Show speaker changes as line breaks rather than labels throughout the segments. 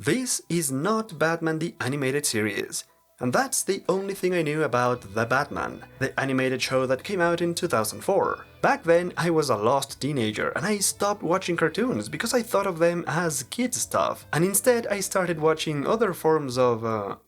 This is not Batman the Animated Series. And that's the only thing I knew about The Batman, the animated show that came out in 2004. Back then, I was a lost teenager and I stopped watching cartoons because I thought of them as kids stuff, and instead I started watching other forms of,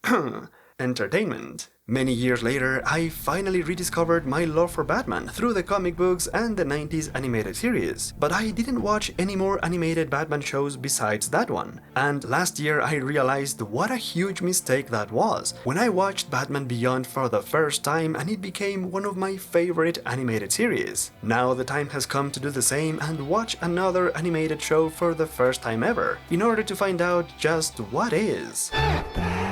entertainment. Many years later, I finally rediscovered my love for Batman through the comic books and the 90s animated series, but I didn't watch any more animated Batman shows besides that one. And last year I realized what a huge mistake that was when I watched Batman Beyond for the first time and it became one of my favorite animated series. Now the time has come to do the same and watch another animated show for the first time ever, in order to find out just what is Batman.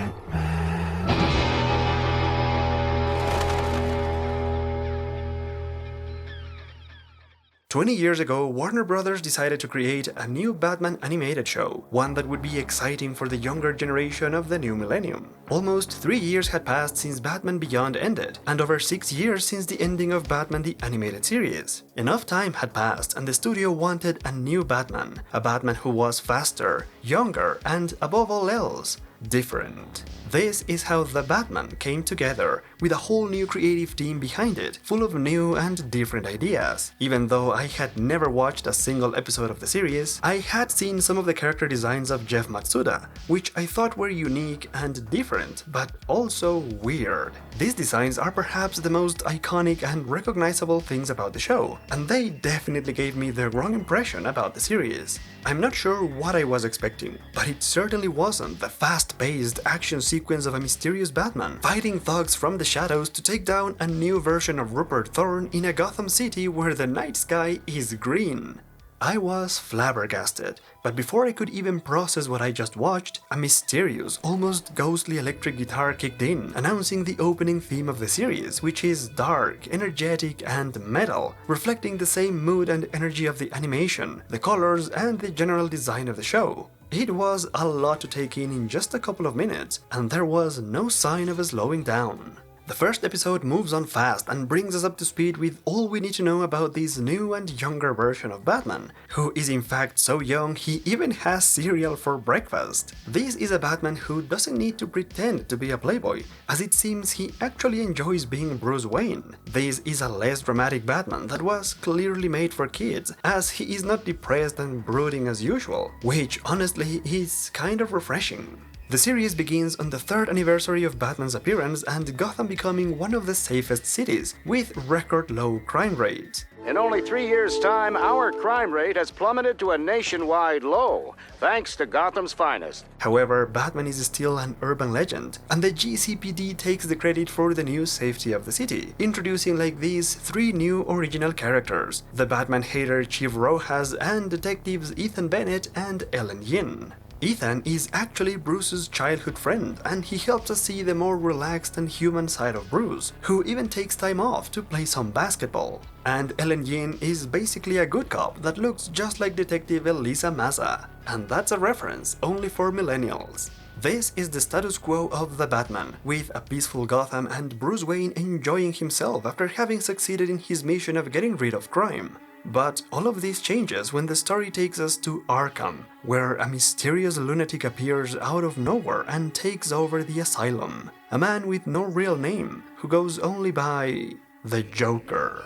20 years ago, Warner Brothers decided to create a new Batman animated show, one that would be exciting for the younger generation of the new millennium. Almost 3 years had passed since Batman Beyond ended, and over 6 years since the ending of Batman the Animated Series. Enough time had passed and the studio wanted a new Batman, a Batman who was faster, younger, and above all else, different. This is how The Batman came together, with a whole new creative team behind it, full of new and different ideas. Even though I had never watched a single episode of the series, I had seen some of the character designs of Jeff Matsuda, which I thought were unique and different, but also weird. These designs are perhaps the most iconic and recognizable things about the show, and they definitely gave me the wrong impression about the series. I'm not sure what I was expecting, but it certainly wasn't the fast-paced action sequence of a mysterious Batman fighting thugs from the shadows to take down a new version of Rupert Thorne in a Gotham City where the night sky is green. I was flabbergasted, but before I could even process what I just watched, a mysterious, almost ghostly electric guitar kicked in, announcing the opening theme of the series, which is dark, energetic, and metal, reflecting the same mood and energy of the animation, the colors, and the general design of the show. It was a lot to take in just a couple of minutes, and there was no sign of slowing down. The first episode moves on fast and brings us up to speed with all we need to know about this new and younger version of Batman, who is in fact so young he even has cereal for breakfast. This is a Batman who doesn't need to pretend to be a playboy, as it seems he actually enjoys being Bruce Wayne. This is a less dramatic Batman that was clearly made for kids, as he is not depressed and brooding as usual, which honestly is kind of refreshing. The series begins on the 3rd anniversary of Batman's appearance and Gotham becoming one of the safest cities, with record low crime rates.
In only 3 years' time, our crime rate has plummeted to a nationwide low, thanks to Gotham's finest.
However, Batman is still an urban legend, and the GCPD takes the credit for the new safety of the city, introducing like these 3 new original characters: the Batman hater Chief Rojas and detectives Ethan Bennett and Ellen Yin. Ethan is actually Bruce's childhood friend, and he helps us see the more relaxed and human side of Bruce, who even takes time off to play some basketball. And Ellen Yin is basically a good cop that looks just like Detective Elisa Massa, and that's a reference only for millennials. This is the status quo of The Batman, with a peaceful Gotham and Bruce Wayne enjoying himself after having succeeded in his mission of getting rid of crime. But all of this changes when the story takes us to Arkham, where a mysterious lunatic appears out of nowhere and takes over the asylum. A man with no real name, who goes only by the Joker.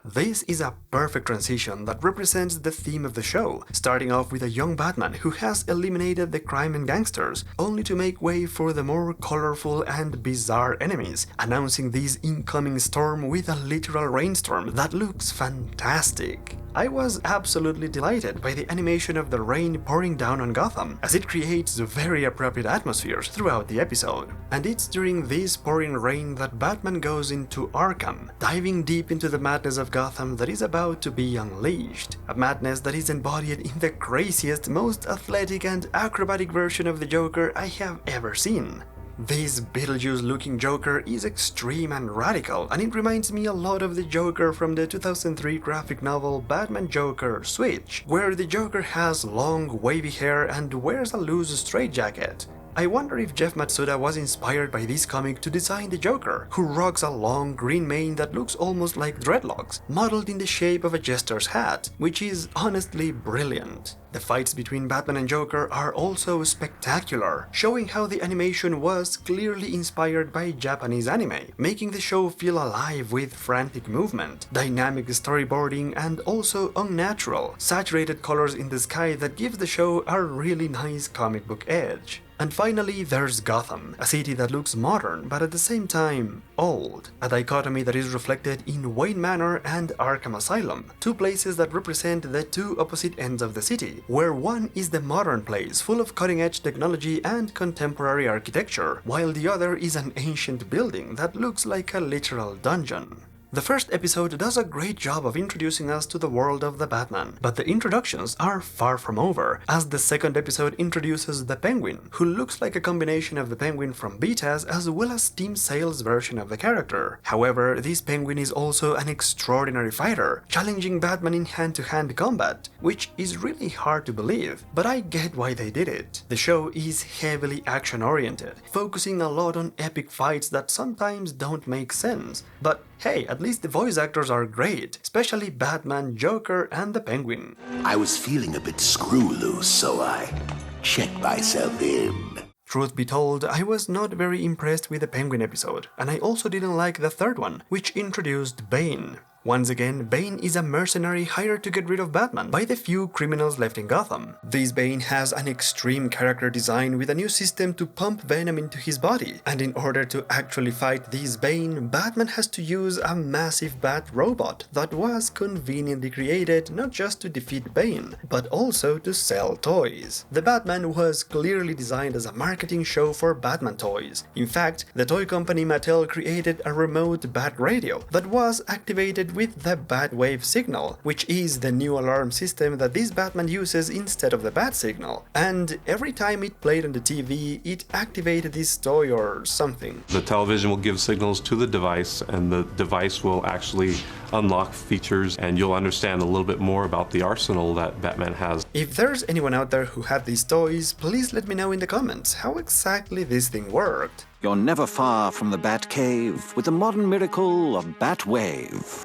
This is a perfect transition that represents the theme of the show, starting off with a young Batman who has eliminated the crime and gangsters, only to make way for the more colorful and bizarre enemies, announcing this incoming storm with a literal rainstorm that looks fantastic. I was absolutely delighted by the animation of the rain pouring down on Gotham, as it creates very appropriate atmospheres throughout the episode. And it's during this pouring rain that Batman goes into Arkham, diving deep into the madness of Gotham that is about to be unleashed. A madness that is embodied in the craziest, most athletic and acrobatic version of the Joker I have ever seen. This Beetlejuice-looking Joker is extreme and radical, and it reminds me a lot of the Joker from the 2003 graphic novel Batman Joker Switch, where the Joker has long, wavy hair and wears a loose straitjacket. I wonder if Jeff Matsuda was inspired by this comic to design the Joker, who rocks a long green mane that looks almost like dreadlocks, modeled in the shape of a jester's hat, which is honestly brilliant. The fights between Batman and Joker are also spectacular, showing how the animation was clearly inspired by Japanese anime, making the show feel alive with frantic movement, dynamic storyboarding, and also unnatural, saturated colors in the sky that gives the show a really nice comic book edge. And finally, there's Gotham, a city that looks modern, but at the same time, old. A dichotomy that is reflected in Wayne Manor and Arkham Asylum, two places that represent the two opposite ends of the city, where one is the modern place full of cutting-edge technology and contemporary architecture, while the other is an ancient building that looks like a literal dungeon. The first episode does a great job of introducing us to the world of the Batman, but the introductions are far from over, as the second episode introduces the Penguin, who looks like a combination of the Penguin from Beataz as well as Tim Sale's version of the character. However, this Penguin is also an extraordinary fighter, challenging Batman in hand-to-hand combat, which is really hard to believe, but I get why they did it. The show is heavily action-oriented, focusing a lot on epic fights that sometimes don't make sense, but hey, at least the voice actors are great, especially Batman, Joker, and the Penguin.
I was feeling a bit screw loose, so I checked myself in.
Truth be told, I was not very impressed with the Penguin episode, and I also didn't like the third one, which introduced Bane. Once again, Bane is a mercenary hired to get rid of Batman by the few criminals left in Gotham. This Bane has an extreme character design with a new system to pump venom into his body, and in order to actually fight this Bane, Batman has to use a massive bat robot that was conveniently created not just to defeat Bane, but also to sell toys. The Batman was clearly designed as a marketing show for Batman toys. In fact, the toy company Mattel created a remote bat radio that was activated with the Batwave signal, which is the new alarm system that this Batman uses instead of the bat signal. And every time it played on the TV, it activated this toy or something.
The television will give signals to the device, and the device will actually unlock features, and you'll understand a little bit more about the arsenal that Batman has.
If there's anyone out there who had these toys, please let me know in the comments how exactly this thing worked.
You're never far from the Batcave with the modern miracle of Batwave.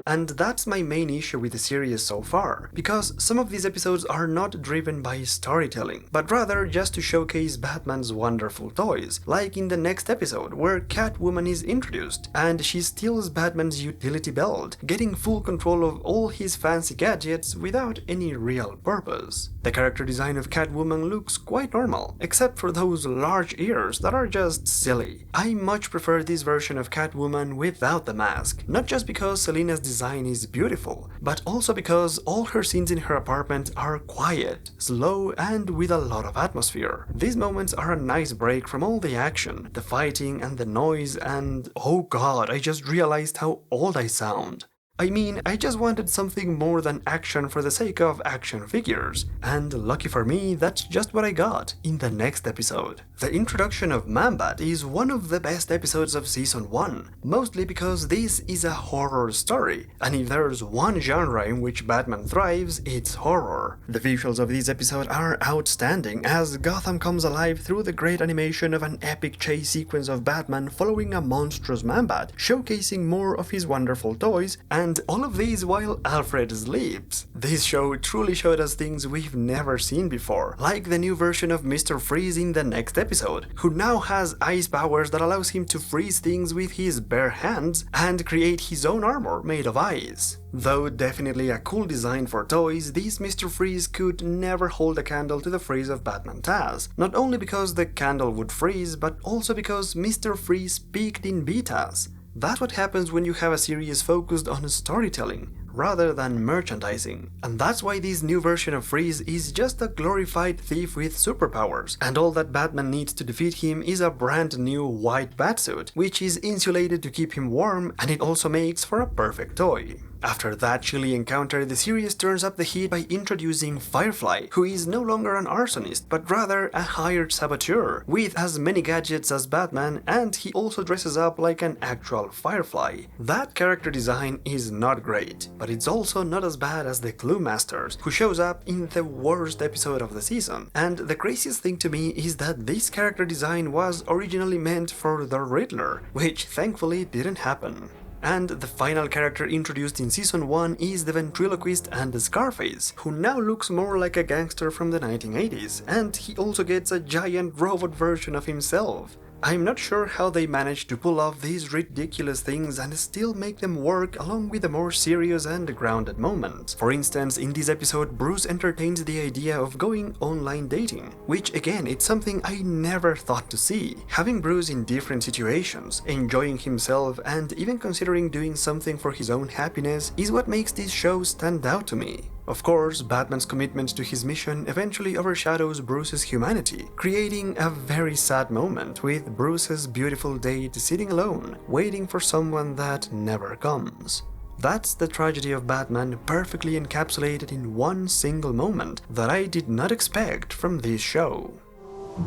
And that's my main issue with the series so far, because some of these episodes are not driven by storytelling, but rather just to showcase Batman's wonderful toys, like in the next episode where Catwoman is introduced, and she steals Batman's utility belt, getting full control of all his fancy gadgets without any real purpose. The character design of Catwoman looks quite normal, except for those large ears that are just silly. I much prefer this version of Catwoman without the mask, not just because Selina's design is beautiful, but also because all her scenes in her apartment are quiet, slow, and with a lot of atmosphere. These moments are a nice break from all the action, the fighting, and the noise, and oh god, I just realized how old I sound. I mean, I just wanted something more than action for the sake of action figures, and lucky for me, that's just what I got in the next episode. The introduction of Man-Bat is one of the best episodes of Season 1, mostly because this is a horror story, and if there's one genre in which Batman thrives, it's horror. The visuals of this episode are outstanding, as Gotham comes alive through the great animation of an epic chase sequence of Batman following a monstrous Man-Bat, showcasing more of his wonderful toys, and all of these while Alfred sleeps. This show truly showed us things we've never seen before, like the new version of Mr. Freeze in the next episode, who now has ice powers that allows him to freeze things with his bare hands and create his own armor made of ice. Though definitely a cool design for toys, this Mr. Freeze could never hold a candle to the freeze of Batman Taz, not only because the candle would freeze, but also because Mr. Freeze peaked in Beataz. That's what happens when you have a series focused on storytelling, rather than merchandising. And that's why this new version of Freeze is just a glorified thief with superpowers, and all that Batman needs to defeat him is a brand new white batsuit, which is insulated to keep him warm, and it also makes for a perfect toy. After that chilly encounter, the series turns up the heat by introducing Firefly, who is no longer an arsonist, but rather a hired saboteur, with as many gadgets as Batman, and he also dresses up like an actual Firefly. That character design is not great, but it's also not as bad as the Clue Masters, who shows up in the worst episode of the season. And the craziest thing to me is that this character design was originally meant for the Riddler, which thankfully didn't happen. And the final character introduced in Season 1 is the ventriloquist and the Scarface, who now looks more like a gangster from the 1980s, and he also gets a giant robot version of himself. I'm not sure how they managed to pull off these ridiculous things and still make them work along with the more serious and grounded moments. For instance, in this episode, Bruce entertains the idea of going online dating, which again, it's something I never thought to see. Having Bruce in different situations, enjoying himself, and even considering doing something for his own happiness is what makes this show stand out to me. Of course, Batman's commitment to his mission eventually overshadows Bruce's humanity, creating a very sad moment with Bruce's beautiful date sitting alone, waiting for someone that never comes. That's the tragedy of Batman perfectly encapsulated in one single moment that I did not expect from this show.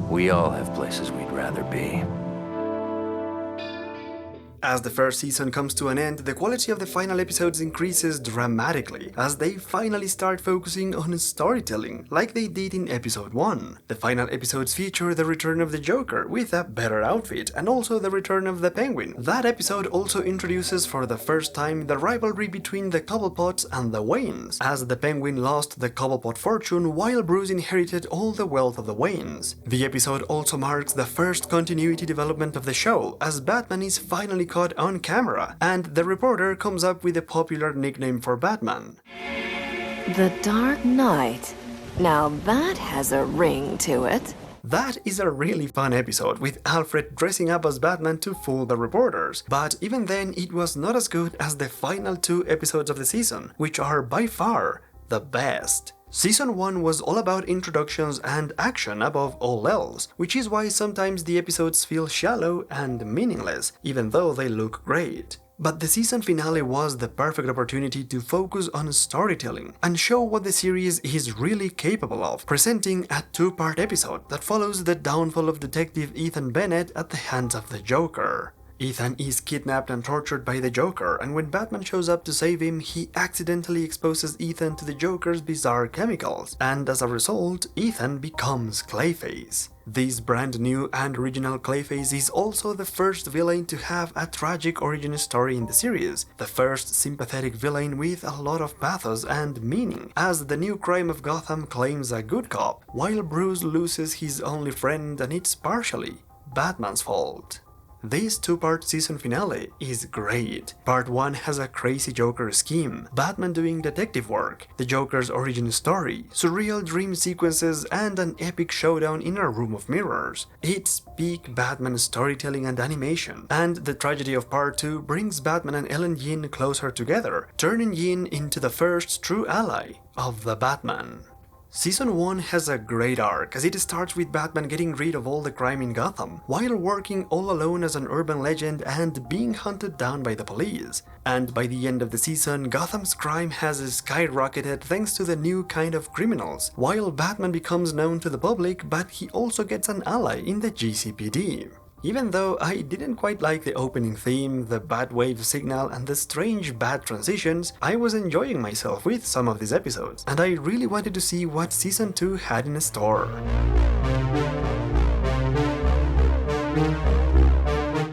We all have places we'd rather be.
As the first season comes to an end, the quality of the final episodes increases dramatically, as they finally start focusing on storytelling, like they did in episode 1. The final episodes feature the return of the Joker with a better outfit, and also the return of the Penguin. That episode also introduces for the first time the rivalry between the Cobblepots and the Waynes, as the Penguin lost the Cobblepot fortune while Bruce inherited all the wealth of the Waynes. The episode also marks the first continuity development of the show, as Batman is finally caught on camera, and the reporter comes up with a popular nickname for Batman.
The Dark Knight. Now that has a ring to it.
That is a really fun episode, with Alfred dressing up as Batman to fool the reporters, but even then it was not as good as the final 2 episodes of the season, which are by far the best. Season 1 was all about introductions and action above all else, which is why sometimes the episodes feel shallow and meaningless, even though they look great. But the season finale was the perfect opportunity to focus on storytelling and show what the series is really capable of, presenting a 2-part episode that follows the downfall of Detective Ethan Bennett at the hands of the Joker. Ethan is kidnapped and tortured by the Joker, and when Batman shows up to save him, he accidentally exposes Ethan to the Joker's bizarre chemicals, and as a result, Ethan becomes Clayface. This brand new and original Clayface is also the first villain to have a tragic origin story in the series, the first sympathetic villain with a lot of pathos and meaning, as the new crime of Gotham claims a good cop, while Bruce loses his only friend, and it's partially Batman's fault. This 2-part season finale is great. Part 1 has a crazy Joker scheme, Batman doing detective work, the Joker's origin story, surreal dream sequences, and an epic showdown in a room of mirrors. It's peak Batman storytelling and animation, and the tragedy of Part 2 brings Batman and Ellen Yin closer together, turning Yin into the first true ally of the Batman. Season 1 has a great arc, as it starts with Batman getting rid of all the crime in Gotham, while working all alone as an urban legend and being hunted down by the police. And by the end of the season, Gotham's crime has skyrocketed thanks to the new kind of criminals, while Batman becomes known to the public, but he also gets an ally in the GCPD. Even though I didn't quite like the opening theme, the Batwave signal, and the strange Bat transitions, I was enjoying myself with some of these episodes, and I really wanted to see what Season 2 had in store.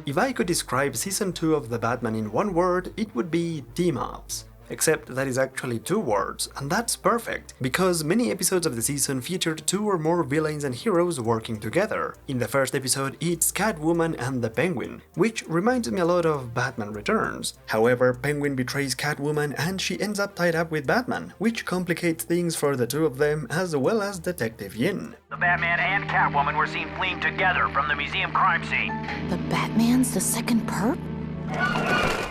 If I could describe Season 2 of The Batman in one word, it would be team-ups. Except that is actually 2 words, and that's perfect, because many episodes of the season featured 2 or more villains and heroes working together. In the first episode, it's Catwoman and the Penguin, which reminds me a lot of Batman Returns. However, Penguin betrays Catwoman and she ends up tied up with Batman, which complicates things for the 2 of them, as well as Detective Yin.
The Batman and Catwoman were seen fleeing together from the museum crime scene.
The Batman's the second perp?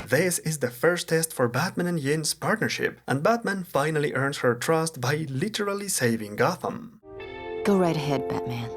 This is the first test for Batman and Yin's partnership, and Batman finally earns her trust by literally saving Gotham.
Go right ahead, Batman.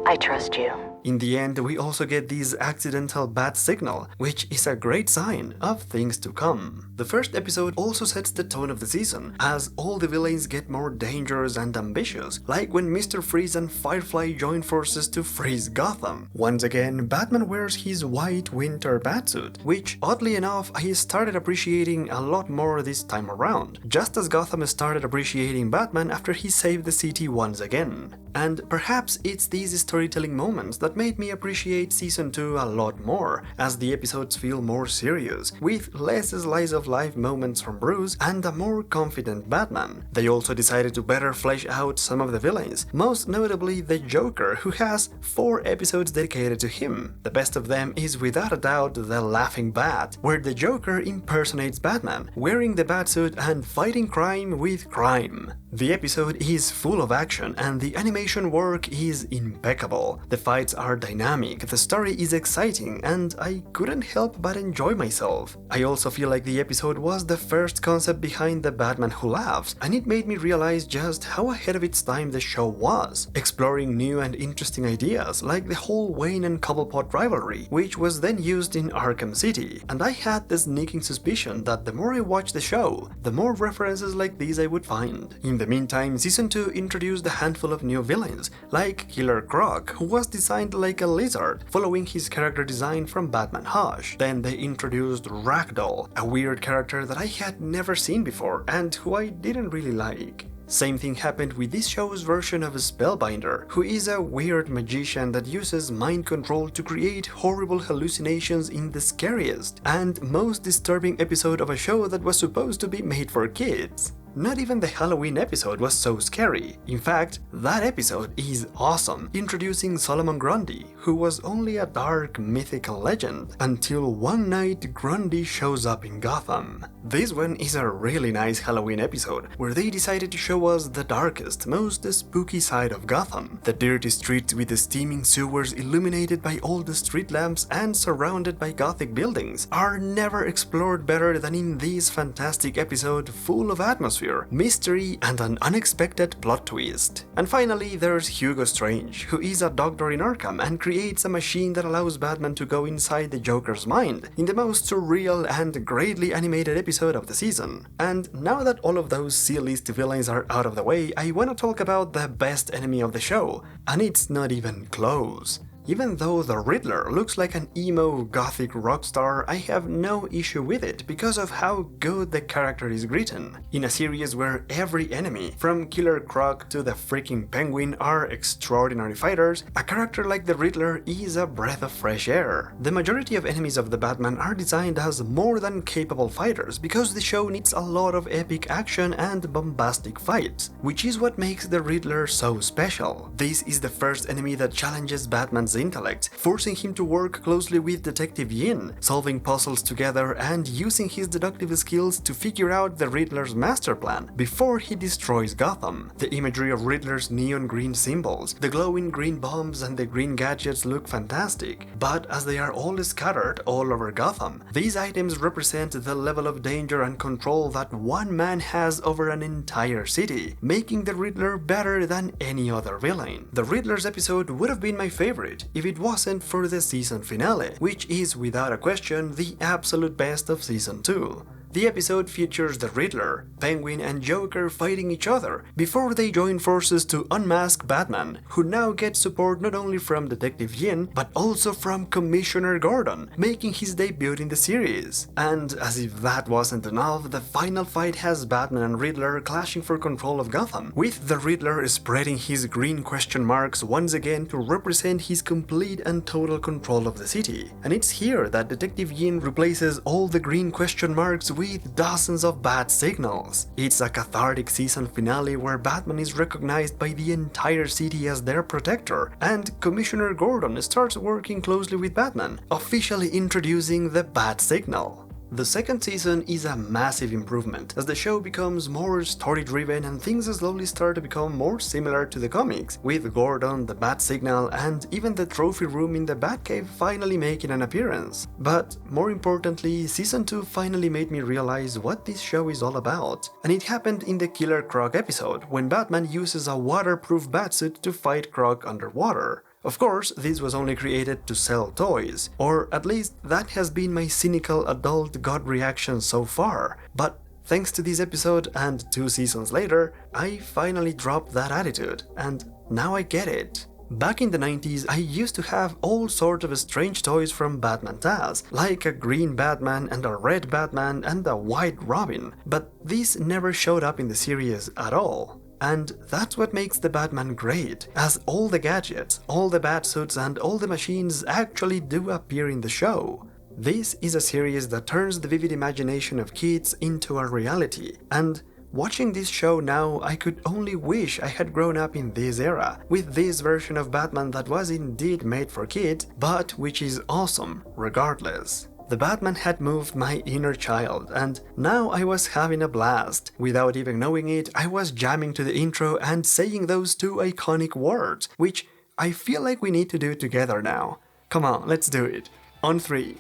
I trust you.
In the end, we also get this accidental bat signal, which is a great sign of things to come. The first episode also sets the tone of the season, as all the villains get more dangerous and ambitious, like when Mr. Freeze and Firefly join forces to freeze Gotham. Once again, Batman wears his white winter batsuit, which, oddly enough, I started appreciating a lot more this time around, just as Gotham started appreciating Batman after he saved the city once again. And perhaps it's these storytelling moments that made me appreciate Season 2 a lot more, as the episodes feel more serious, with less slice-of-life moments from Bruce and a more confident Batman. They also decided to better flesh out some of the villains, most notably the Joker, who has 4 episodes dedicated to him. The best of them is without a doubt The Laughing Bat, where the Joker impersonates Batman, wearing the Batsuit and fighting crime with crime. The episode is full of action and the animation work is impeccable. The fights are dynamic, the story is exciting, and I couldn't help but enjoy myself. I also feel like the episode was the first concept behind the Batman Who Laughs, and it made me realize just how ahead of its time the show was, exploring new and interesting ideas like the whole Wayne and Cobblepot rivalry, which was then used in Arkham City. And I had the sneaking suspicion that the more I watched the show, the more references like these I would find. In the meantime, Season 2 introduced a handful of new villains, like Killer Croc, who was designed like a lizard, following his character design from Batman Hush. Then they introduced Ragdoll, a weird character that I had never seen before and who I didn't really like. Same thing happened with this show's version of Spellbinder, who is a weird magician that uses mind control to create horrible hallucinations in the scariest and most disturbing episode of a show that was supposed to be made for kids. Not even the Halloween episode was so scary. In fact, that episode is awesome, introducing Solomon Grundy, who was only a dark mythical legend, until one night Grundy shows up in Gotham. This one is a really nice Halloween episode, where they decided to show us the darkest, most spooky side of Gotham. The dirty streets with the steaming sewers illuminated by all the street lamps and surrounded by Gothic buildings are never explored better than in this fantastic episode full of atmosphere, mystery, and an unexpected plot twist. And finally, there's Hugo Strange, who is a doctor in Arkham and creates a machine that allows Batman to go inside the Joker's mind in the most surreal and greatly animated episode of the season. And now that all of those C-list villains are out of the way, I want to talk about the best enemy of the show, and it's not even close. Even though the Riddler looks like an emo gothic rock star, I have no issue with it because of how good the character is written. In a series where every enemy, from Killer Croc to the freaking Penguin, are extraordinary fighters, a character like the Riddler is a breath of fresh air. The majority of enemies of the Batman are designed as more than capable fighters because the show needs a lot of epic action and bombastic fights, which is what makes the Riddler so special. This is the first enemy that challenges Batman's intellect, forcing him to work closely with Detective Yin, solving puzzles together and using his deductive skills to figure out the Riddler's master plan before he destroys Gotham. The imagery of Riddler's neon green symbols, the glowing green bombs, and the green gadgets look fantastic, but as they are all scattered all over Gotham, these items represent the level of danger and control that one man has over an entire city, making the Riddler better than any other villain. The Riddler's episode would have been my favorite if it wasn't for the season finale, which is without a question the absolute best of season 2. The episode features the Riddler, Penguin, and Joker fighting each other before they join forces to unmask Batman, who now gets support not only from Detective Yin, but also from Commissioner Gordon, making his debut in the series. And as if that wasn't enough, the final fight has Batman and Riddler clashing for control of Gotham, with the Riddler spreading his green question marks once again to represent his complete and total control of the city. And it's here that Detective Yin replaces all the green question marks with dozens of bat signals. It's a cathartic season finale where Batman is recognized by the entire city as their protector, and Commissioner Gordon starts working closely with Batman, officially introducing the bat signal. The second season is a massive improvement, as the show becomes more story-driven and things slowly start to become more similar to the comics, with Gordon, the Bat Signal, and even the trophy room in the Batcave finally making an appearance. But more importantly, Season 2 finally made me realize what this show is all about, and it happened in the Killer Croc episode, when Batman uses a waterproof batsuit to fight Croc underwater. Of course, this was only created to sell toys, or at least that has been my cynical adult god reaction so far, but thanks to this episode and 2 seasons later, I finally dropped that attitude, and now I get it. Back in the 90s, I used to have all sorts of strange toys from Batman Taz, like a green Batman and a red Batman and a white Robin, but these never showed up in the series at all. And that's what makes the Batman great, as all the gadgets, all the Batsuits and all the machines actually do appear in the show. This is a series that turns the vivid imagination of kids into a reality, and watching this show now, I could only wish I had grown up in this era, with this version of Batman that was indeed made for kids, but which is awesome regardless. The Batman had moved my inner child, and now I was having a blast. Without even knowing it, I was jamming to the intro and saying those 2 iconic words, which I feel like we need to do together now. Come on, let's do it. On 3.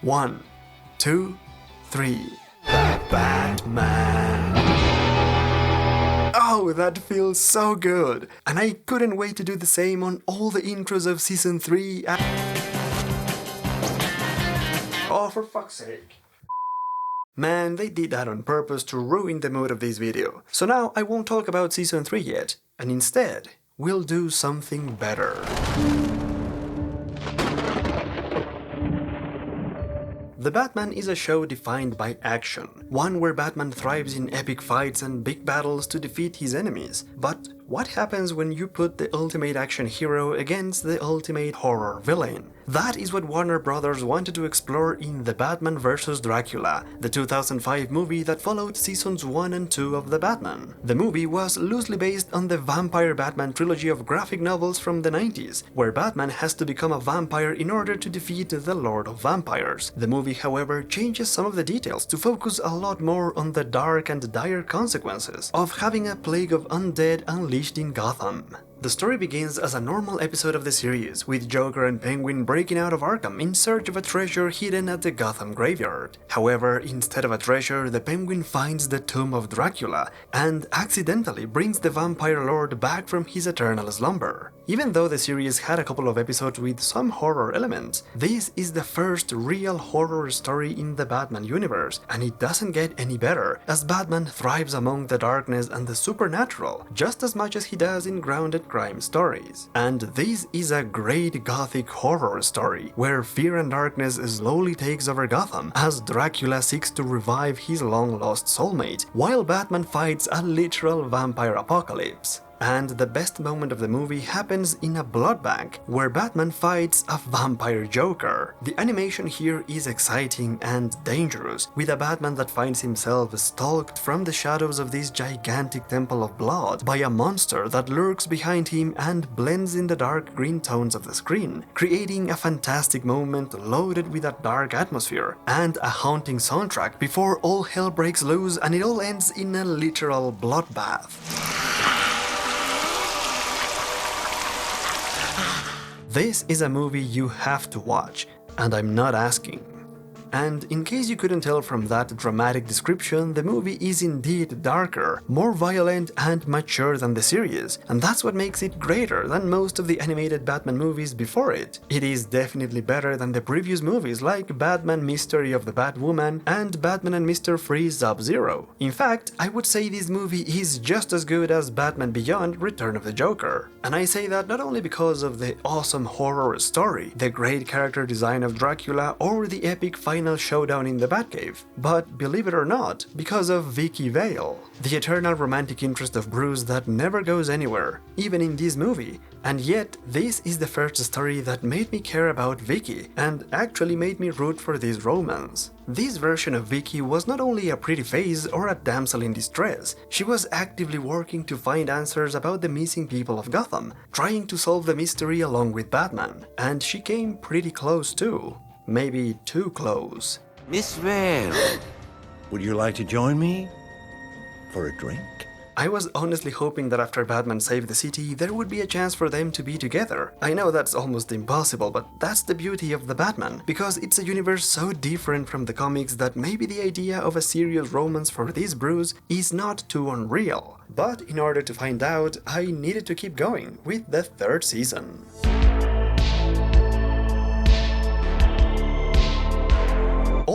1, 2, 3. The Batman. Oh, that feels so good! And I couldn't wait to do the same on all the intros of Season 3 and... Oh, for fuck's sake. Man, they did that on purpose to ruin the mood of this video. So now I won't talk about Season 3 yet, and instead, we'll do something better. The Batman is a show defined by action, one where Batman thrives in epic fights and big battles to defeat his enemies. But what happens when you put the ultimate action hero against the ultimate horror villain? That is what Warner Brothers wanted to explore in The Batman vs. Dracula, the 2005 movie that followed seasons 1 and 2 of The Batman. The movie was loosely based on the Vampire Batman trilogy of graphic novels from the 90s, where Batman has to become a vampire in order to defeat the Lord of Vampires. The movie, however, changes some of the details to focus a lot more on the dark and dire consequences of having a plague of undead unleashed in Gotham. The story begins as a normal episode of the series, with Joker and Penguin breaking out of Arkham in search of a treasure hidden at the Gotham graveyard. However, instead of a treasure, the Penguin finds the tomb of Dracula and accidentally brings the Vampire Lord back from his eternal slumber. Even though the series had a couple of episodes with some horror elements, this is the first real horror story in the Batman universe, and it doesn't get any better, as Batman thrives among the darkness and the supernatural, just as much as he does in grounded crime stories. And this is a great gothic horror story, where fear and darkness slowly takes over Gotham, as Dracula seeks to revive his long-lost soulmate, while Batman fights a literal vampire apocalypse. And the best moment of the movie happens in a blood bank, where Batman fights a vampire Joker. The animation here is exciting and dangerous, with a Batman that finds himself stalked from the shadows of this gigantic temple of blood by a monster that lurks behind him and blends in the dark green tones of the screen, creating a fantastic moment loaded with a dark atmosphere and a haunting soundtrack before all hell breaks loose and it all ends in a literal bloodbath. This is a movie you have to watch, and I'm not asking. And in case you couldn't tell from that dramatic description, the movie is indeed darker, more violent and mature than the series, and that's what makes it greater than most of the animated Batman movies before it. It is definitely better than the previous movies like Batman Mystery of the Batwoman and Batman and Mr. Freeze Sub-Zero. In fact, I would say this movie is just as good as Batman Beyond Return of the Joker. And I say that not only because of the awesome horror story, the great character design of Dracula, or the epic final showdown in the Batcave, but believe it or not, because of Vicky Vale, the eternal romantic interest of Bruce that never goes anywhere, even in this movie. And yet, this is the first story that made me care about Vicky, and actually made me root for this romance. This version of Vicky was not only a pretty face or a damsel in distress, she was actively working to find answers about the missing people of Gotham, trying to solve the mystery along with Batman, and she came pretty close too. Maybe too close.
Miss Vale, would you like to join me for a drink?
I was honestly hoping that after Batman saved the city, there would be a chance for them to be together. I know that's almost impossible, but that's the beauty of the Batman, because it's a universe so different from the comics that maybe the idea of a serious romance for this Bruce is not too unreal. But in order to find out, I needed to keep going with the third season.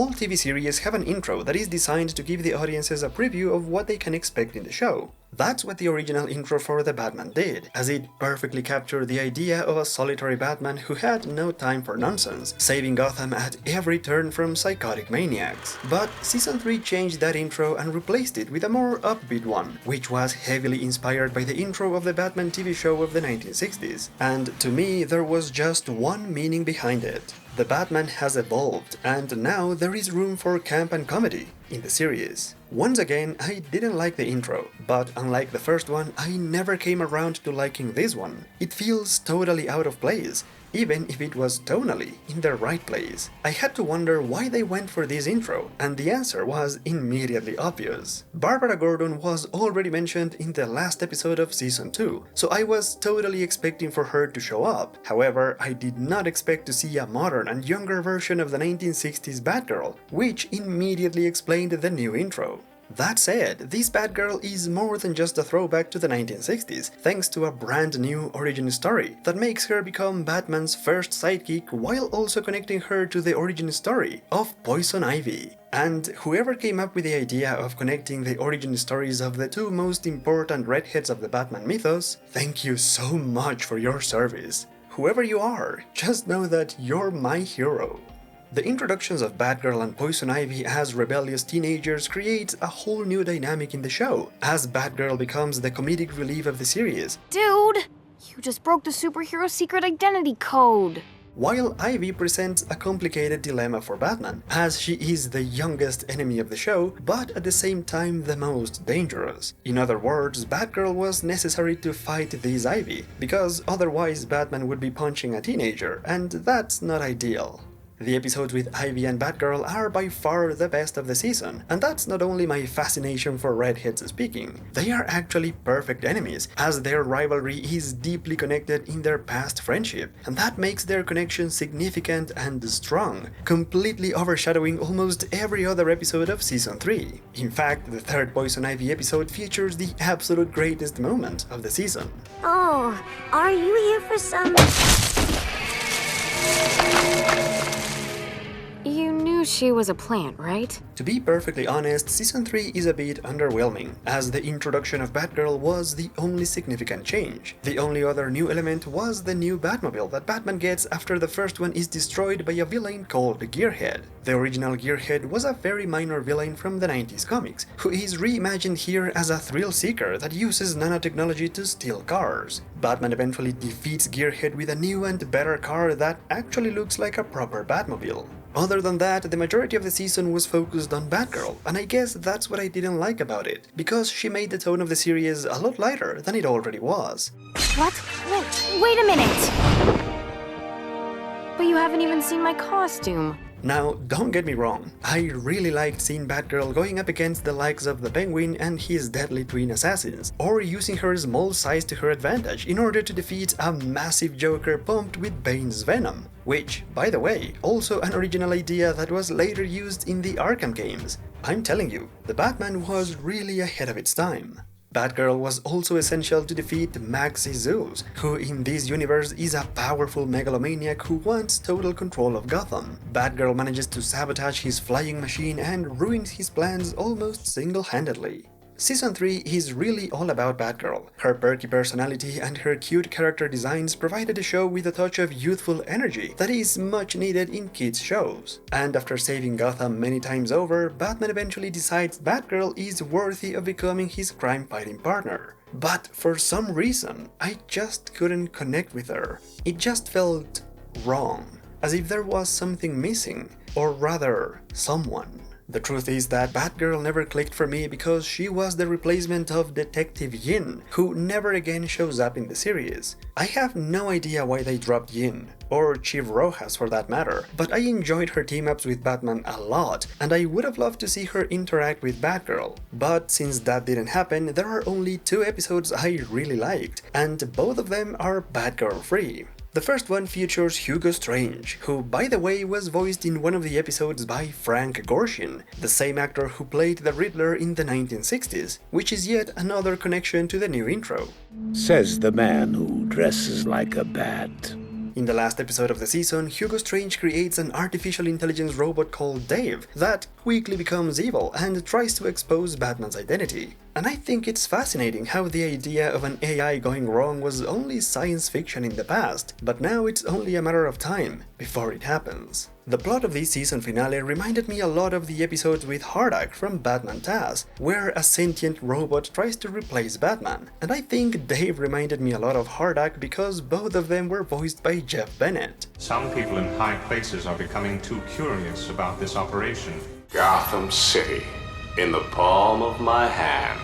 all TV series have an intro that is designed to give the audiences a preview of what they can expect in the show. That's what the original intro for The Batman did, as it perfectly captured the idea of a solitary Batman who had no time for nonsense, saving Gotham at every turn from psychotic maniacs. But Season 3 changed that intro and replaced it with a more upbeat one, which was heavily inspired by the intro of the Batman TV show of the 1960s. And to me, there was just one meaning behind it. The Batman has evolved, and now there is room for camp and comedy in the series. Once again, I didn't like the intro, but unlike the first one, I never came around to liking this one. It feels totally out of place, even if it was tonally in the right place. I had to wonder why they went for this intro, and the answer was immediately obvious. Barbara Gordon was already mentioned in the last episode of Season 2, so I was totally expecting for her to show up. However, I did not expect to see a modern and younger version of the 1960s Batgirl, which immediately explained the new intro. That said, this Batgirl is more than just a throwback to the 1960s, thanks to a brand new origin story that makes her become Batman's first sidekick while also connecting her to the origin story of Poison Ivy. And whoever came up with the idea of connecting the origin stories of the two most important redheads of the Batman mythos, thank you so much for your service. Whoever you are, just know that you're my hero. The introductions of Batgirl and Poison Ivy as rebellious teenagers create a whole new dynamic in the show, as Batgirl becomes the comedic relief of the series.
Dude! You just broke the superhero secret identity code!
While Ivy presents a complicated dilemma for Batman, as she is the youngest enemy of the show, but at the same time the most dangerous. In other words, Batgirl was necessary to fight this Ivy, because otherwise Batman would be punching a teenager, and that's not ideal. The episodes with Ivy and Batgirl are by far the best of the season, and that's not only my fascination for redheads speaking. They are actually perfect enemies, as their rivalry is deeply connected in their past friendship, and that makes their connection significant and strong, completely overshadowing almost every other episode of Season 3. In fact, the third Poison Ivy episode features the absolute greatest moment of the season.
Oh, are you here for some...
You knew she was a plant, right?
To be perfectly honest, Season 3 is a bit underwhelming, as the introduction of Batgirl was the only significant change. The only other new element was the new Batmobile that Batman gets after the first one is destroyed by a villain called Gearhead. The original Gearhead was a very minor villain from the 90s comics, who is reimagined here as a thrill-seeker that uses nanotechnology to steal cars. Batman eventually defeats Gearhead with a new and better car that actually looks like a proper Batmobile. Other than that, the majority of the season was focused on Batgirl, and I guess that's what I didn't like about it, because she made the tone of the series a lot lighter than it already was.
What? Wait a minute! But you haven't even seen my costume.
Now, don't get me wrong, I really liked seeing Batgirl going up against the likes of the Penguin and his deadly twin assassins, or using her small size to her advantage in order to defeat a massive Joker pumped with Bane's venom. Which, by the way, also an original idea that was later used in the Arkham games. I'm telling you, the Batman was really ahead of its time. Batgirl was also essential to defeat Maxi Zeus, who in this universe is a powerful megalomaniac who wants total control of Gotham. Batgirl manages to sabotage his flying machine and ruins his plans almost single-handedly. Season 3 is really all about Batgirl. Her perky personality and her cute character designs provided the show with a touch of youthful energy that is much needed in kids' shows. And after saving Gotham many times over, Batman eventually decides Batgirl is worthy of becoming his crime-fighting partner. But for some reason, I just couldn't connect with her. It just felt wrong, as if there was something missing, or rather, someone. The truth is that Batgirl never clicked for me because she was the replacement of Detective Yin, who never again shows up in the series. I have no idea why they dropped Yin, or Chief Rojas for that matter, but I enjoyed her team-ups with Batman a lot, and I would have loved to see her interact with Batgirl. But since that didn't happen, there are only 2 episodes I really liked, and both of them are Batgirl-free. The first one features Hugo Strange, who by the way was voiced in one of the episodes by Frank Gorshin, the same actor who played the Riddler in the 1960s, which is yet another connection to the new intro.
Says the man who dresses like a bat.
In the last episode of the season, Hugo Strange creates an artificial intelligence robot called Dave that quickly becomes evil and tries to expose Batman's identity. And I think it's fascinating how the idea of an AI going wrong was only science fiction in the past, but now it's only a matter of time before it happens. The plot of this season finale reminded me a lot of the episodes with Hardak from Batman Taz, where a sentient robot tries to replace Batman, and I think Dave reminded me a lot of Hardak because both of them were voiced by Jeff Bennett.
Some people in high places are becoming too curious about this operation.
Gotham City, in the palm of my hand.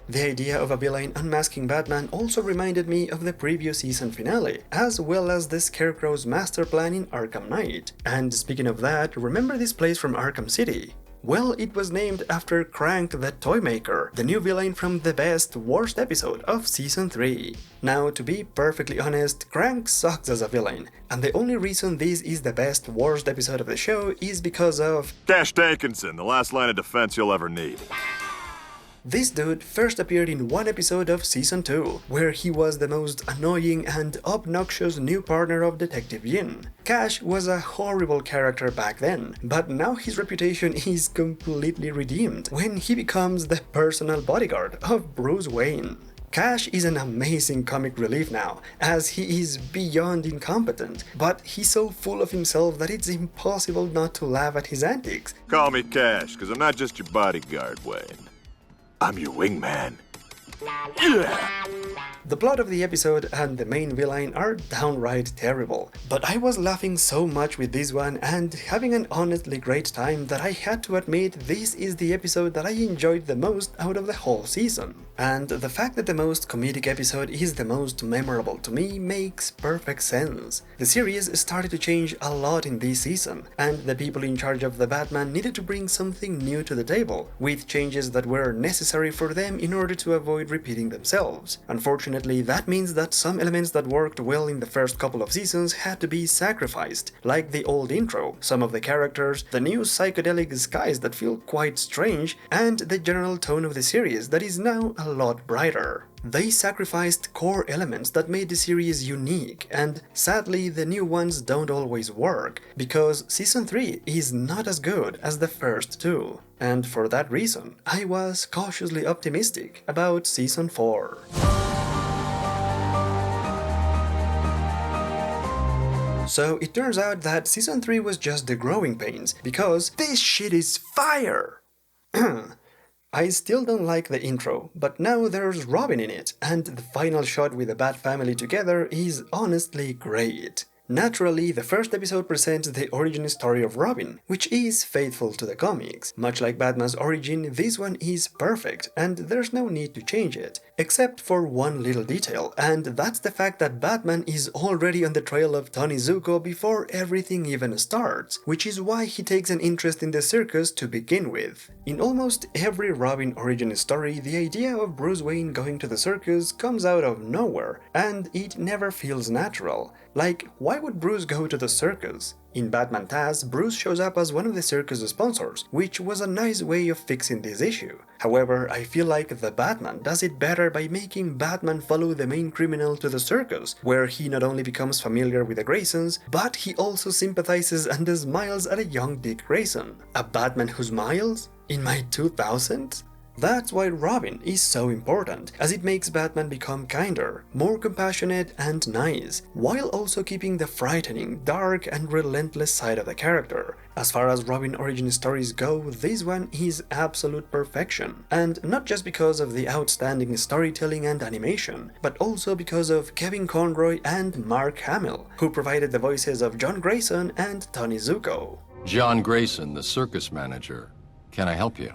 The idea of a villain unmasking Batman also reminded me of the previous season finale, as well as the Scarecrow's master plan in Arkham Knight. And speaking of that, remember this place from Arkham City? Well, it was named after Crank the Toymaker, the new villain from the best worst episode of Season 3. Now, to be perfectly honest, Crank sucks as a villain, and the only reason this is the best worst episode of the show is because of
Cash Dankinson, the last line of defense you'll ever need.
This dude first appeared in one episode of Season 2, where he was the most annoying and obnoxious new partner of Detective Yin. Cash was a horrible character back then, but now his reputation is completely redeemed when he becomes the personal bodyguard of Bruce Wayne. Cash is an amazing comic relief now, as he is beyond incompetent, but he's so full of himself that it's impossible not to laugh at his antics.
Call me Cash, because I'm not just your bodyguard, Wayne. I'm your wingman.
The plot of the episode and the main villain are downright terrible, but I was laughing so much with this one and having an honestly great time that I had to admit this is the episode that I enjoyed the most out of the whole season. And the fact that the most comedic episode is the most memorable to me makes perfect sense. The series started to change a lot in this season, and the people in charge of the Batman needed to bring something new to the table, with changes that were necessary for them in order to avoid repeating themselves. Unfortunately, that means that some elements that worked well in the first couple of seasons had to be sacrificed, like the old intro, some of the characters, the new psychedelic skies that feel quite strange, and the general tone of the series that is now a lot brighter. They sacrificed core elements that made the series unique, and sadly the new ones don't always work, because Season 3 is not as good as the first two. And for that reason, I was cautiously optimistic about Season 4. So it turns out that Season 3 was just the growing pains, because this shit is fire! I still don't like the intro, but now there's Robin in it, and the final shot with the Bat family together is honestly great. Naturally, the first episode presents the origin story of Robin, which is faithful to the comics. Much like Batman's origin, this one is perfect, and there's no need to change it, except for one little detail, and that's the fact that Batman is already on the trail of Tony Zuko before everything even starts, which is why he takes an interest in the circus to begin with. In almost every Robin origin story, the idea of Bruce Wayne going to the circus comes out of nowhere, and it never feels natural. Like, why would Bruce go to the circus? In Batman Taz, Bruce shows up as one of the circus sponsors, which was a nice way of fixing this issue. However, I feel like the Batman does it better by making Batman follow the main criminal to the circus, where he not only becomes familiar with the Graysons, but he also sympathizes and smiles at a young Dick Grayson. A Batman who smiles? In my 2000s? That's why Robin is so important, as it makes Batman become kinder, more compassionate and nice, while also keeping the frightening, dark and relentless side of the character. As far as Robin origin stories go, this one is absolute perfection, and not just because of the outstanding storytelling and animation, but also because of Kevin Conroy and Mark Hamill, who provided the voices of John Grayson and Tony Zuko.
John Grayson, the circus manager. Can I help you?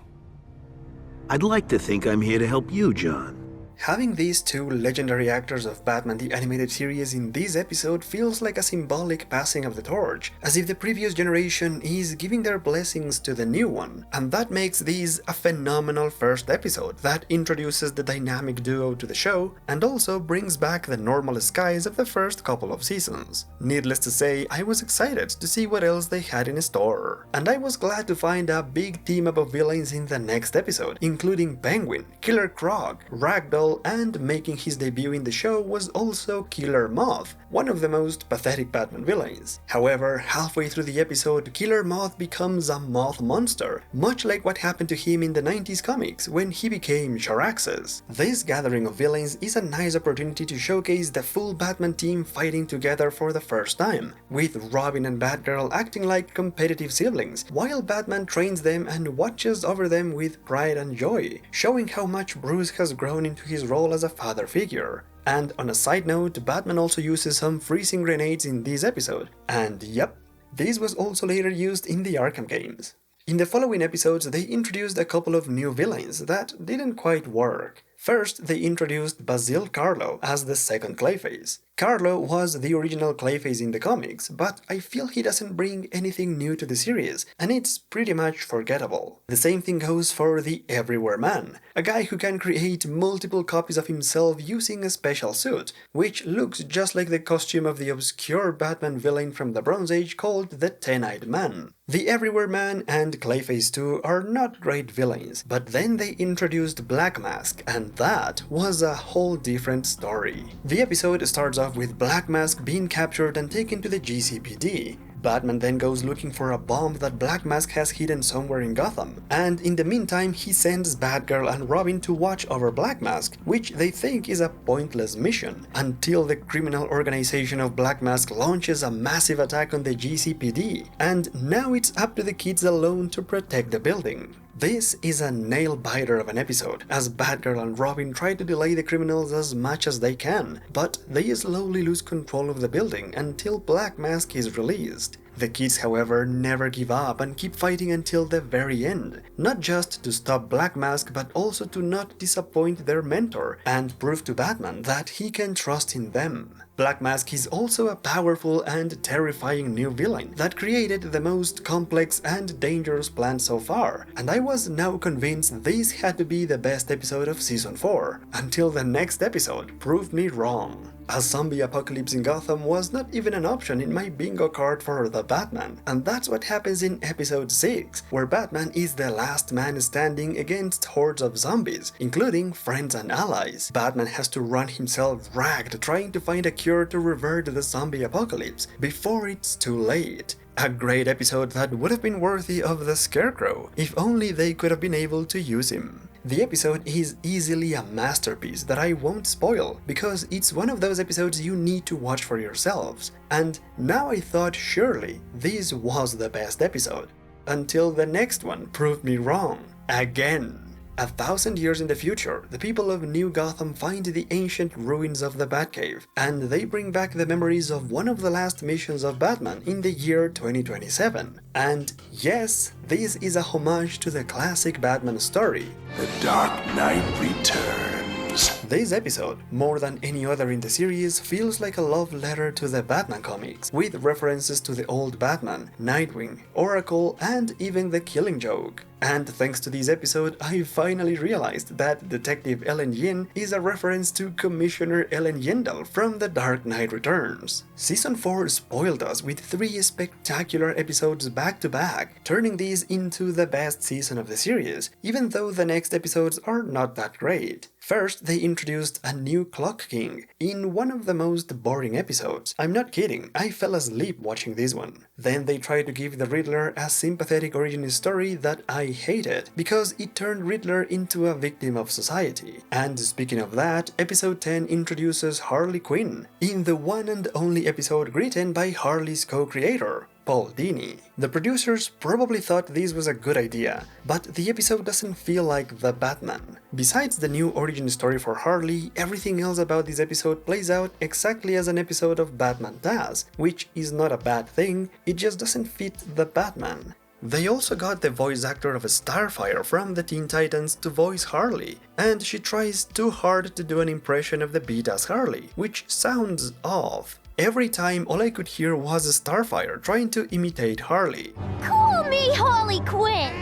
I'd like to think I'm here to help you, John.
Having these two legendary actors of Batman the Animated Series in this episode feels like a symbolic passing of the torch, as if the previous generation is giving their blessings to the new one, and that makes this a phenomenal first episode that introduces the dynamic duo to the show and also brings back the normal skies of the first couple of seasons. Needless to say, I was excited to see what else they had in store, and I was glad to find a big team up of villains in the next episode, including Penguin, Killer Croc, Ragdoll, Batgirl, and making his debut in the show was also Killer Moth, one of the most pathetic Batman villains. However, halfway through the episode, Killer Moth becomes a moth monster, much like what happened to him in the 90s comics when he became Sharaxus. This gathering of villains is a nice opportunity to showcase the full Batman team fighting together for the first time, with Robin and Batgirl acting like competitive siblings, while Batman trains them and watches over them with pride and joy, showing how much Bruce has grown into his role as a father figure. And on a side note, Batman also uses some freezing grenades in this episode, and yep, this was also later used in the Arkham games. In the following episodes, they introduced a couple of new villains that didn't quite work. First, they introduced Basil Karlo as the second Clayface. Karlo was the original Clayface in the comics, but I feel he doesn't bring anything new to the series, and it's pretty much forgettable. The same thing goes for the Everywhere Man, a guy who can create multiple copies of himself using a special suit, which looks just like the costume of the obscure Batman villain from the Bronze Age called the Ten-Eyed Man. The Everywhere Man and Clayface 2 are not great villains, but then they introduced Black Mask, and that was a whole different story. The episode starts off with Black Mask being captured and taken to the GCPD. Batman then goes looking for a bomb that Black Mask has hidden somewhere in Gotham, and in the meantime he sends Batgirl and Robin to watch over Black Mask, which they think is a pointless mission, until the criminal organization of Black Mask launches a massive attack on the GCPD, and now it's up to the kids alone to protect the building. This is a nail-biter of an episode, as Batgirl and Robin try to delay the criminals as much as they can, but they slowly lose control of the building until Black Mask is released. The kids, however, never give up and keep fighting until the very end, not just to stop Black Mask but also to not disappoint their mentor and prove to Batman that he can trust in them. Black Mask is also a powerful and terrifying new villain that created the most complex and dangerous plan so far, and I was now convinced this had to be the best episode of Season 4, until the next episode proved me wrong. A zombie apocalypse in Gotham was not even an option in my bingo card for the Batman, and that's what happens in episode 6, where Batman is the last man standing against hordes of zombies, including friends and allies. Batman has to run himself ragged trying to find a cure to revert the zombie apocalypse before it's too late. A great episode that would have been worthy of the Scarecrow, if only they could have been able to use him. The episode is easily a masterpiece that I won't spoil, because it's one of those episodes you need to watch for yourselves. And now I thought surely this was the best episode, until the next one proved me wrong. Again. 1,000 years in the future, the people of New Gotham find the ancient ruins of the Batcave, and they bring back the memories of one of the last missions of Batman in the year 2027. And yes, this is a homage to the classic Batman story.
The Dark Knight returns.
This episode, more than any other in the series, feels like a love letter to the Batman comics, with references to the old Batman, Nightwing, Oracle, and even the Killing Joke. And thanks to this episode, I finally realized that Detective Ellen Yin is a reference to Commissioner Ellen Yindel from The Dark Knight Returns. Season 4 spoiled us with 3 spectacular episodes back to back, turning these into the best season of the series, even though the next episodes are not that great. First, they introduced a new Clock King in one of the most boring episodes. I'm not kidding, I fell asleep watching this one. Then they tried to give the Riddler a sympathetic origin story that I hated, because it turned Riddler into a victim of society. And speaking of that, episode 10 introduces Harley Quinn, in the one and only episode written by Harley's co-creator, Paul Dini. The producers probably thought this was a good idea, but the episode doesn't feel like the Batman. Besides the new origin story for Harley, everything else about this episode plays out exactly as an episode of Batman does, which is not a bad thing, it just doesn't fit the Batman. They also got the voice actor of Starfire from the Teen Titans to voice Harley, and she tries too hard to do an impression of the beat as Harley, which sounds off. Every time all I could hear was Starfire trying to imitate Harley.
Call me Harley Quinn!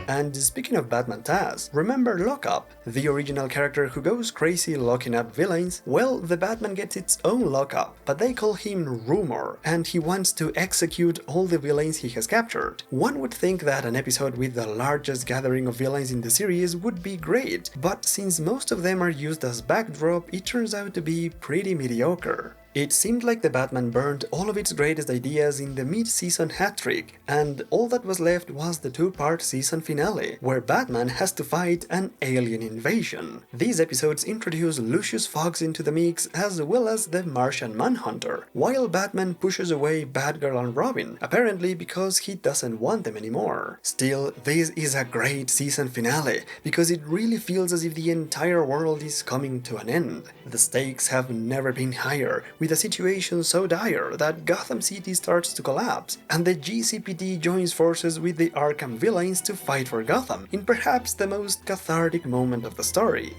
And speaking of Batman Taz, remember Lockup, the original character who goes crazy locking up villains? Well, the Batman gets its own lockup, but they call him Rumor, and he wants to execute all the villains he has captured. One would think that an episode with the largest gathering of villains in the series would be great, but since most of them are used as backdrop, it turns out to be pretty mediocre. It seemed like the Batman burned all of its greatest ideas in the mid-season hat-trick, and all that was left was the two-part season finale, where Batman has to fight an alien invasion. These episodes introduce Lucius Fox into the mix as well as the Martian Manhunter, while Batman pushes away Batgirl and Robin, apparently because he doesn't want them anymore. Still, this is a great season finale, because it really feels as if the entire world is coming to an end. The stakes have never been higher, with a situation so dire that Gotham City starts to collapse, and the GCPD joins forces with the Arkham villains to fight for Gotham, in perhaps the most cathartic moment of the story.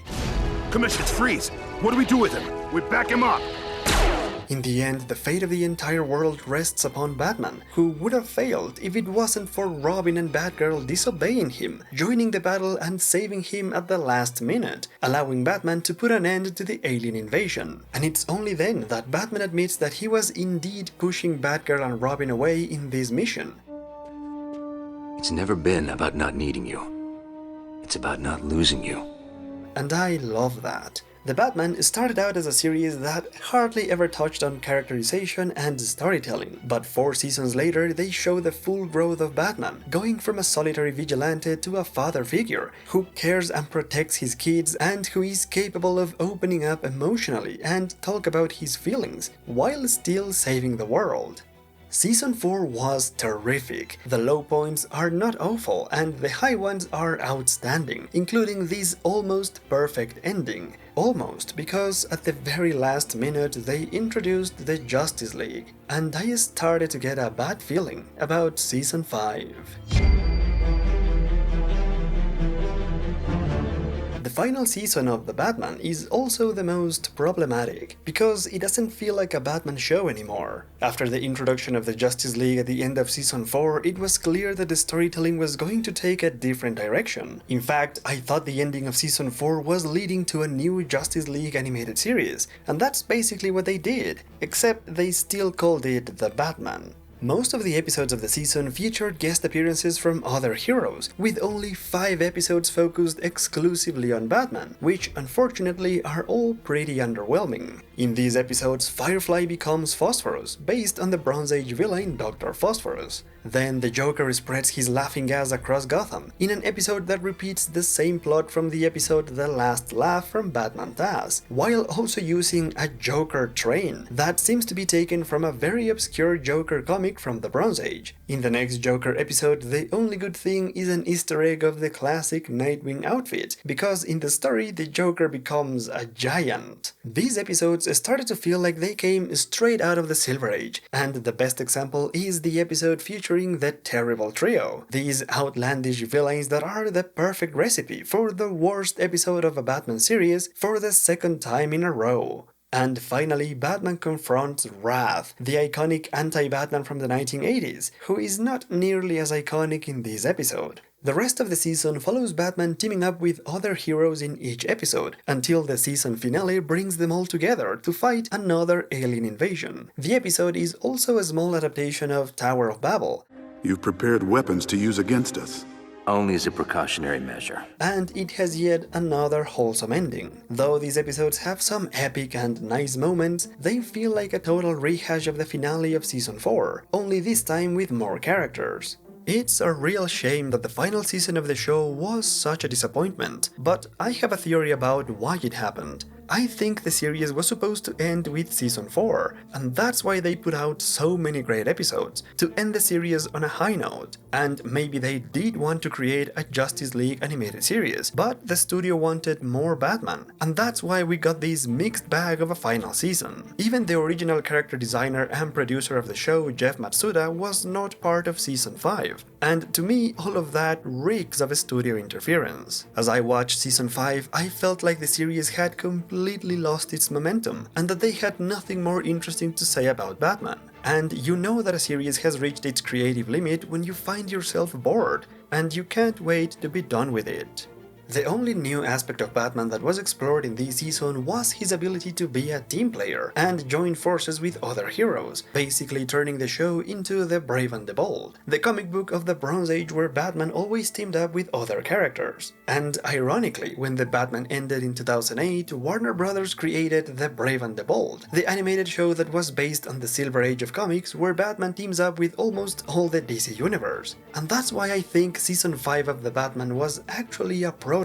Commissioners, freeze! What do we do with him? We back him up!
In the end, the fate of the entire world rests upon Batman, who would have failed if it wasn't for Robin and Batgirl disobeying him, joining the battle and saving him at the last minute, allowing Batman to put an end to the alien invasion. And it's only then that Batman admits that he was indeed pushing Batgirl and Robin away in this mission.
It's never been about not needing you. It's about not losing you.
And I love that. The Batman started out as a series that hardly ever touched on characterization and storytelling, but 4 seasons later they show the full growth of Batman, going from a solitary vigilante to a father figure who cares and protects his kids and who is capable of opening up emotionally and talk about his feelings, while still saving the world. Season 4 was terrific. The low points are not awful and the high ones are outstanding, including this almost perfect ending. Almost, because at the very last minute they introduced the Justice League, and I started to get a bad feeling about Season 5. The final season of The Batman is also the most problematic, because it doesn't feel like a Batman show anymore. After the introduction of the Justice League at the end of Season 4, it was clear that the storytelling was going to take a different direction. In fact, I thought the ending of Season 4 was leading to a new Justice League animated series, and that's basically what they did, except they still called it The Batman. Most of the episodes of the season featured guest appearances from other heroes, with only 5 episodes focused exclusively on Batman, which unfortunately are all pretty underwhelming. In these episodes, Firefly becomes Phosphorus, based on the Bronze Age villain Dr. Phosphorus. Then the Joker spreads his laughing gas across Gotham, in an episode that repeats the same plot from the episode The Last Laugh from Batman Taz, while also using a Joker train that seems to be taken from a very obscure Joker comic from the Bronze Age. In the next Joker episode, the only good thing is an Easter egg of the classic Nightwing outfit, because in the story the Joker becomes a giant. These episodes started to feel like they came straight out of the Silver Age, and the best example is the episode featuring the Terrible Trio, these outlandish villains that are the perfect recipe for the worst episode of a Batman series for the second time in a row. And finally, Batman confronts Wrath, the iconic anti-Batman from the 1980s, who is not nearly as iconic in this episode. The rest of the season follows Batman teaming up with other heroes in each episode, until the season finale brings them all together to fight another alien invasion. The episode is also a small adaptation of Tower of Babel.
You've prepared weapons to use against us.
Only as a precautionary measure.
And it has yet another wholesome ending. Though these episodes have some epic and nice moments, they feel like a total rehash of the finale of Season 4, only this time with more characters. It's a real shame that the final season of the show was such a disappointment, but I have a theory about why it happened. I think the series was supposed to end with Season 4, and that's why they put out so many great episodes, to end the series on a high note. And maybe they did want to create a Justice League animated series, but the studio wanted more Batman, and that's why we got this mixed bag of a final season. Even the original character designer and producer of the show, Jeff Matsuda, was not part of Season 5. And to me, all of that reeks of studio interference. As I watched season 5, I felt like the series had completely lost its momentum, and that they had nothing more interesting to say about Batman. And you know that a series has reached its creative limit when you find yourself bored, and you can't wait to be done with it. The only new aspect of Batman that was explored in this season was his ability to be a team player and join forces with other heroes, basically turning the show into The Brave and the Bold, the comic book of the Bronze Age where Batman always teamed up with other characters. And ironically, when the Batman ended in 2008, Warner Brothers created The Brave and the Bold, the animated show that was based on the Silver Age of comics where Batman teams up with almost all the DC universe. And that's why I think season 5 of The Batman was actually a prototype,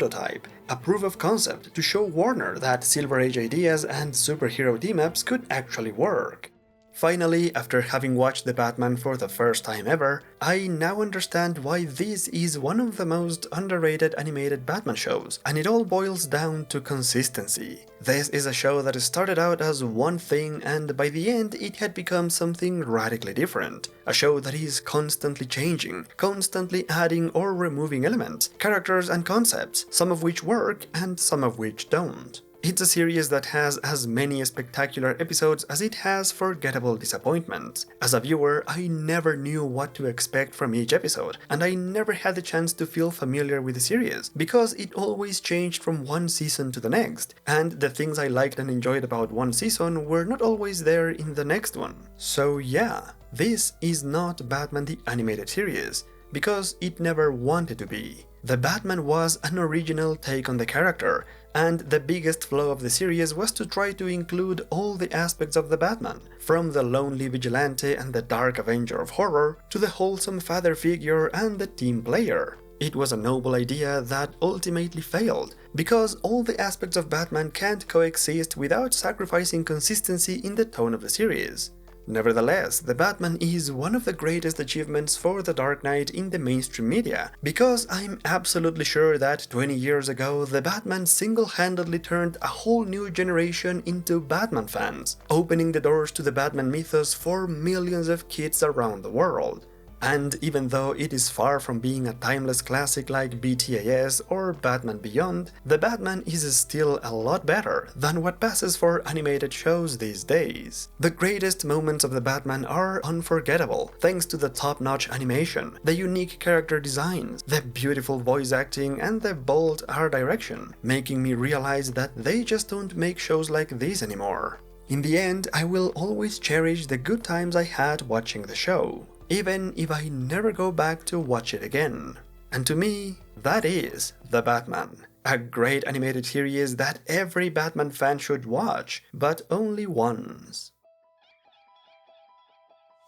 a proof of concept to show Warner that Silver Age ideas and superhero team-ups could actually work. Finally, after having watched The Batman for the first time ever, I now understand why this is one of the most underrated animated Batman shows, and it all boils down to consistency. This is a show that started out as one thing and by the end it had become something radically different. A show that is constantly changing, constantly adding or removing elements, characters and concepts, some of which work and some of which don't. It's a series that has as many spectacular episodes as it has forgettable disappointments. As a viewer, I never knew what to expect from each episode, and I never had the chance to feel familiar with the series, because it always changed from one season to the next, and the things I liked and enjoyed about one season were not always there in the next one. So yeah, this is not Batman the Animated Series, because it never wanted to be. The Batman was an original take on the character, and the biggest flaw of the series was to try to include all the aspects of the Batman, from the lonely vigilante and the dark avenger of horror, to the wholesome father figure and the team player. It was a noble idea that ultimately failed, because all the aspects of Batman can't coexist without sacrificing consistency in the tone of the series. Nevertheless, The Batman is one of the greatest achievements for The Dark Knight in the mainstream media, because I'm absolutely sure that 20 years ago The Batman single-handedly turned a whole new generation into Batman fans, opening the doors to the Batman mythos for millions of kids around the world. And even though it is far from being a timeless classic like BTAS or Batman Beyond, The Batman is still a lot better than what passes for animated shows these days. The greatest moments of The Batman are unforgettable, thanks to the top-notch animation, the unique character designs, the beautiful voice acting and the bold art direction, making me realize that they just don't make shows like this anymore. In the end, I will always cherish the good times I had watching the show, even if I never go back to watch it again. And to me, that is The Batman, a great animated series that every Batman fan should watch, but only once.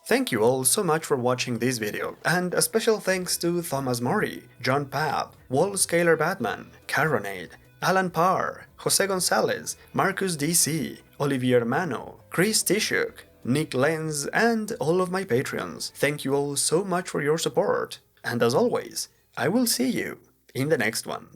Thank you all so much for watching this video, and a special thanks to Thomas Mori, John Papp, Wall Scalar Batman, Caronade, Alan Parr, Jose Gonzalez, Marcus DC, Olivier Mano, Chris Tishuk, Nick Lenz, and all of my Patreons. Thank you all so much for your support, and as always, I will see you in the next one.